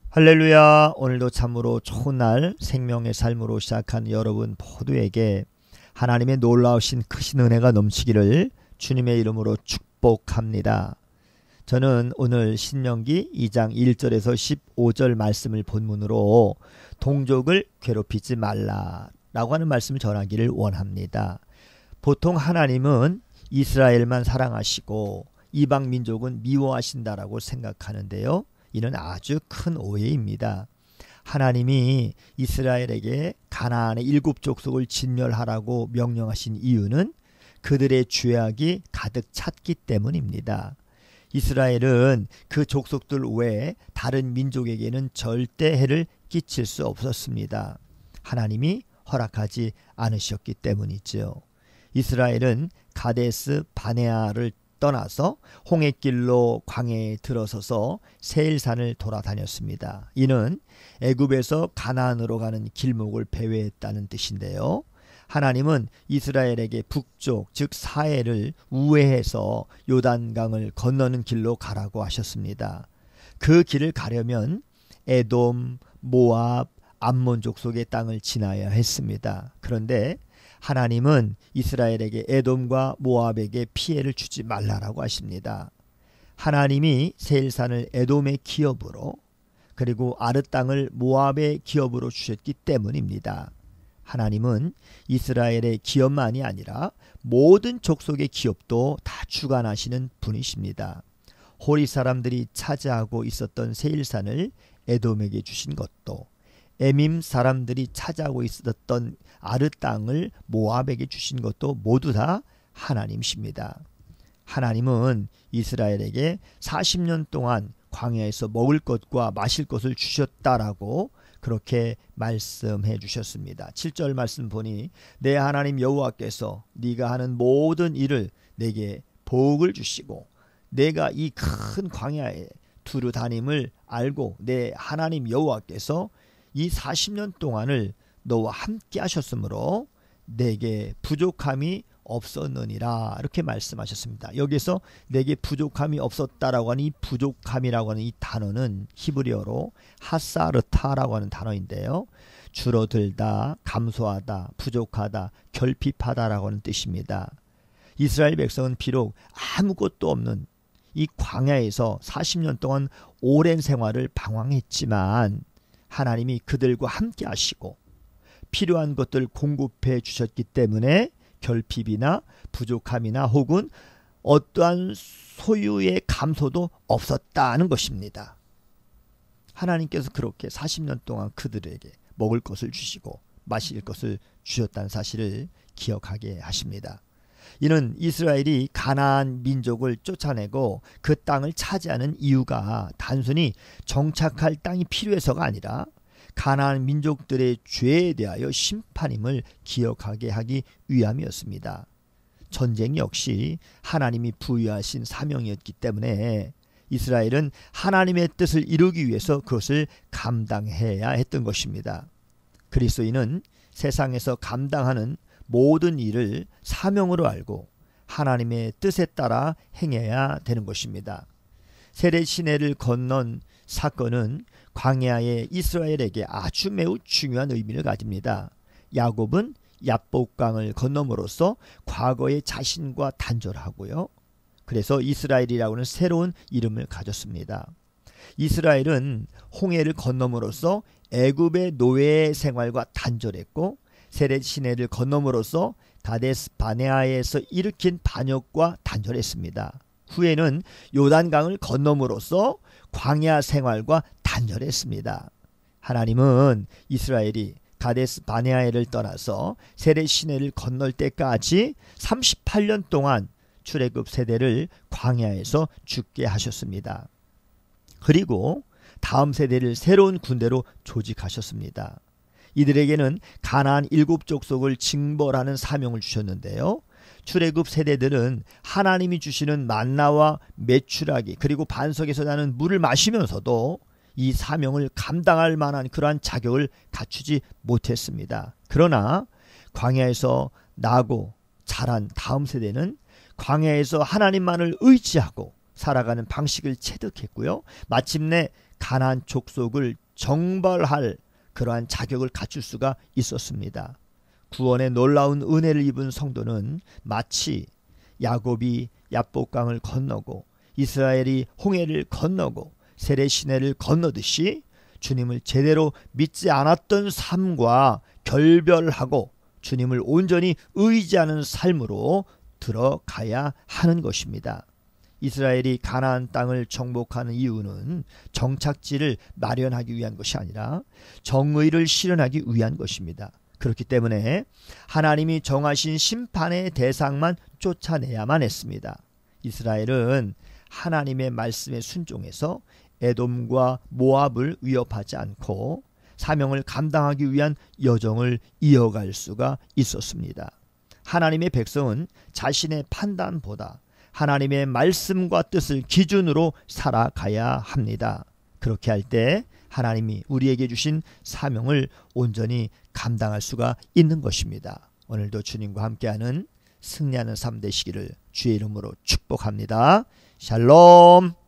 할렐루야. 오늘도 참으로 좋은 날 생명의 삶으로 시작한 여러분 모두에게 하나님의 놀라우신 크신 은혜가 넘치기를 주님의 이름으로 축복합니다. 저는 오늘 신명기 2장 1절에서 15절 말씀을 본문으로 동족을 괴롭히지 말라라고 하는 말씀을 전하기를 원합니다. 보통 하나님은 이스라엘만 사랑하시고 이방 민족은 미워하신다라고 생각하는데요. 이는 아주 큰 오해입니다. 하나님이 이스라엘에게 가나안의 7족속을 진멸하라고 명령하신 이유는 그들의 죄악이 가득 찼기 때문입니다. 이스라엘은 그 족속들 외에 다른 민족에게는 절대 해를 끼칠 수 없었습니다. 하나님이 허락하지 않으셨기 때문이죠. 이스라엘은 가데스 바네아를 떠나서 홍해길로 광야에 들어서서 세일산을 돌아다녔습니다. 이는 애굽에서 가나안으로 가는 길목을 배회했다는 뜻인데요. 하나님은 이스라엘에게 북쪽 즉 사해를 우회해서 요단강을 건너는 길로 가라고 하셨습니다. 그 길을 가려면 에돔, 모압, 암몬 족속의 땅을 지나야 했습니다. 그런데 하나님은 이스라엘에게 에돔과 모압에게 피해를 주지 말라라고 하십니다. 하나님이 세일산을 에돔의 기업으로 그리고 아르 땅을 모압의 기업으로 주셨기 때문입니다. 하나님은 이스라엘의 기업만이 아니라 모든 족속의 기업도 다 주관하시는 분이십니다. 호리 사람들이 차지하고 있었던 세일산을 에돔에게 주신 것도 에밈 사람들이 차지하고 있었던 아르 땅을 모압에게 주신 것도 모두 다 하나님이십니다. 하나님은 이스라엘에게 40년 동안 광야에서 먹을 것과 마실 것을 주셨다라고 그렇게 말씀해 주셨습니다. 7절 말씀 보니 내 하나님 여호와께서 네가 하는 모든 일을 내게 복을 주시고 내가 이 큰 광야에 두루 다님을 알고 내 하나님 여호와께서 이 40년 동안을 너와 함께 하셨으므로 내게 부족함이 없었느니라 이렇게 말씀하셨습니다. 여기서 내게 부족함이 없었다라고 하는 이 부족함이라고 하는 이 단어는 히브리어로 하사르타라고 하는 단어인데요. 줄어들다, 감소하다, 부족하다, 결핍하다라고 하는 뜻입니다. 이스라엘 백성은 비록 아무것도 없는 이 광야에서 40년 동안 오랜 생활을 방황했지만 하나님이 그들과 함께 하시고 필요한 것들 공급해 주셨기 때문에 결핍이나 부족함이나 혹은 어떠한 소유의 감소도 없었다는 것입니다. 하나님께서 그렇게 40년 동안 그들에게 먹을 것을 주시고 마실 것을 주셨다는 사실을 기억하게 하십니다. 이는 이스라엘이 가나안 민족을 쫓아내고 그 땅을 차지하는 이유가 단순히 정착할 땅이 필요해서가 아니라 가나안 민족들의 죄에 대하여 심판임을 기억하게 하기 위함이었습니다. 전쟁 역시 하나님이 부여하신 사명이었기 때문에 이스라엘은 하나님의 뜻을 이루기 위해서 그것을 감당해야 했던 것입니다. 그리스도인은 세상에서 감당하는 모든 일을 사명으로 알고 하나님의 뜻에 따라 행해야 되는 것입니다. 세례 시내를 건넌 사건은 광야의 이스라엘에게 아주 매우 중요한 의미를 가집니다. 야곱은 야복강을 건너므로써 과거의 자신과 단절하고요. 그래서 이스라엘이라고는 새로운 이름을 가졌습니다. 이스라엘은 홍해를 건너므로써 애굽의 노예 생활과 단절했고 세례 시내를 건너므로써 가데스 바네아에서 일으킨 반역과 단절했습니다. 후에는 요단강을 건너므로써 광야 생활과 단절했습니다. 하나님은 이스라엘이 가데스 바네아를 떠나서 세례 시내를 건널 때까지 38년 동안 출애굽 세대를 광야에서 죽게 하셨습니다. 그리고 다음 세대를 새로운 군대로 조직하셨습니다. 이들에게는 가나안 7족속을 징벌하는 사명을 주셨는데요. 출애굽 세대들은 하나님이 주시는 만나와 메추라기 그리고 반석에서 나는 물을 마시면서도 이 사명을 감당할 만한 그러한 자격을 갖추지 못했습니다. 그러나 광야에서 나고 자란 다음 세대는 광야에서 하나님만을 의지하고 살아가는 방식을 체득했고요. 마침내 가나안 족속을 정벌할 그러한 자격을 갖출 수가 있었습니다. 구원의 놀라운 은혜를 입은 성도는 마치 야곱이 야복강을 건너고 이스라엘이 홍해를 건너고 세례 시내를 건너듯이 주님을 제대로 믿지 않았던 삶과 결별하고 주님을 온전히 의지하는 삶으로 들어가야 하는 것입니다. 이스라엘이 가나안 땅을 정복하는 이유는 정착지를 마련하기 위한 것이 아니라 정의를 실현하기 위한 것입니다. 그렇기 때문에 하나님이 정하신 심판의 대상만 쫓아내야만 했습니다. 이스라엘은 하나님의 말씀에 순종해서 에돔과 모압을 위협하지 않고 사명을 감당하기 위한 여정을 이어갈 수가 있었습니다. 하나님의 백성은 자신의 판단보다 하나님의 말씀과 뜻을 기준으로 살아가야 합니다. 그렇게 할 때 하나님이 우리에게 주신 사명을 온전히 감당할 수가 있는 것입니다. 오늘도 주님과 함께하는 승리하는 삶 되시기를 주의 이름으로 축복합니다. 샬롬.